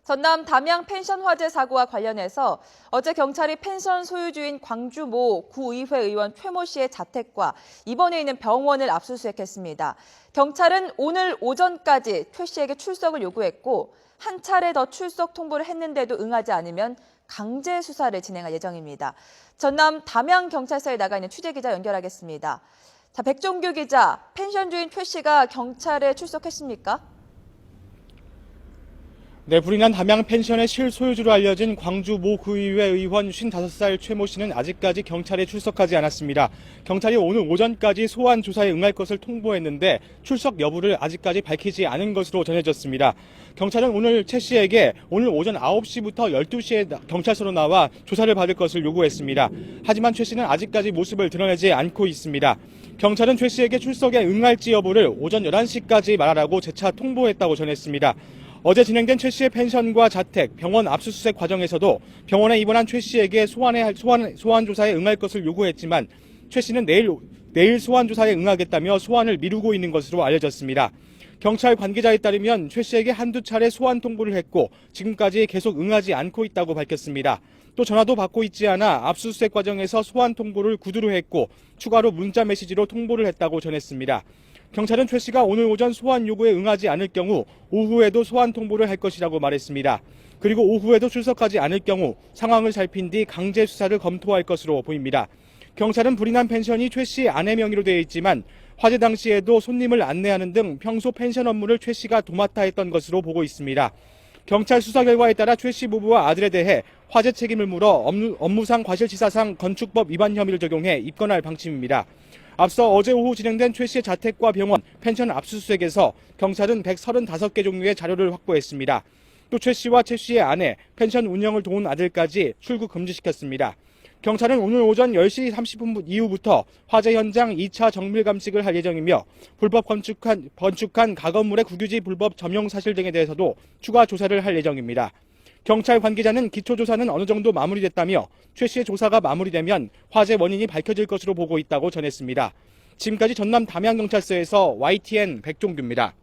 전남 담양 펜션 화재 사고와 관련해서 어제 경찰이 펜션 소유주인 광주 모 구의회 의원 최모 씨의 자택과 입원해 있는 병원을 압수수색했습니다. 경찰은 오늘 오전까지 최 씨에게 출석을 요구했고 한 차례 더 출석 통보를 했는데도 응하지 않으면 강제 수사를 진행할 예정입니다. 전남 담양경찰서에 나가 있는 취재기자 연결하겠습니다. 자, 백종규 기자, 펜션 주인 최 씨가 경찰에 출석했습니까? 네, 불이 난 담양 펜션의 실소유주로 알려진 광주 모 구의회 의원 55살 최모 씨는 아직까지 경찰에 출석하지 않았습니다. 경찰이 오늘 오전까지 소환 조사에 응할 것을 통보했는데 출석 여부를 아직까지 밝히지 않은 것으로 전해졌습니다. 경찰은 오늘 최 씨에게 오늘 오전 9시부터 12시에 경찰서로 나와 조사를 받을 것을 요구했습니다. 하지만 최 씨는 아직까지 모습을 드러내지 않고 있습니다. 경찰은 최 씨에게 출석에 응할지 여부를 오전 11시까지 말하라고 재차 통보했다고 전했습니다. 어제 진행된 최 씨의 펜션과 자택, 병원 압수수색 과정에서도 병원에 입원한 최 씨에게 소환 조사에 응할 것을 요구했지만 최 씨는 내일 소환 조사에 응하겠다며 소환을 미루고 있는 것으로 알려졌습니다. 경찰 관계자에 따르면 최 씨에게 한두 차례 소환 통보를 했고 지금까지 계속 응하지 않고 있다고 밝혔습니다. 또 전화도 받고 있지 않아 압수수색 과정에서 소환 통보를 구두로 했고 추가로 문자 메시지로 통보를 했다고 전했습니다. 경찰은 최 씨가 오늘 오전 소환 요구에 응하지 않을 경우 오후에도 소환 통보를 할 것이라고 말했습니다. 그리고 오후에도 출석하지 않을 경우 상황을 살핀 뒤 강제 수사를 검토할 것으로 보입니다. 경찰은 불이 난 펜션이 최 씨 아내 명의로 되어 있지만 화재 당시에도 손님을 안내하는 등 평소 펜션 업무를 최 씨가 도맡아 했던 것으로 보고 있습니다. 경찰 수사 결과에 따라 최 씨 부부와 아들에 대해 화재 책임을 물어 업무상 과실치사상 건축법 위반 혐의를 적용해 입건할 방침입니다. 앞서 어제 오후 진행된 최 씨의 자택과 병원, 펜션 압수수색에서 경찰은 135개 종류의 자료를 확보했습니다. 또 최 씨와 최 씨의 아내, 펜션 운영을 도운 아들까지 출국 금지시켰습니다. 경찰은 오늘 오전 10시 30분 이후부터 화재 현장 2차 정밀 감식을 할 예정이며 불법 건축한 가건물의 국유지 불법 점용 사실 등에 대해서도 추가 조사를 할 예정입니다. 경찰 관계자는 기초조사는 어느 정도 마무리됐다며 최 씨의 조사가 마무리되면 화재 원인이 밝혀질 것으로 보고 있다고 전했습니다. 지금까지 전남 담양경찰서에서 YTN 백종규입니다.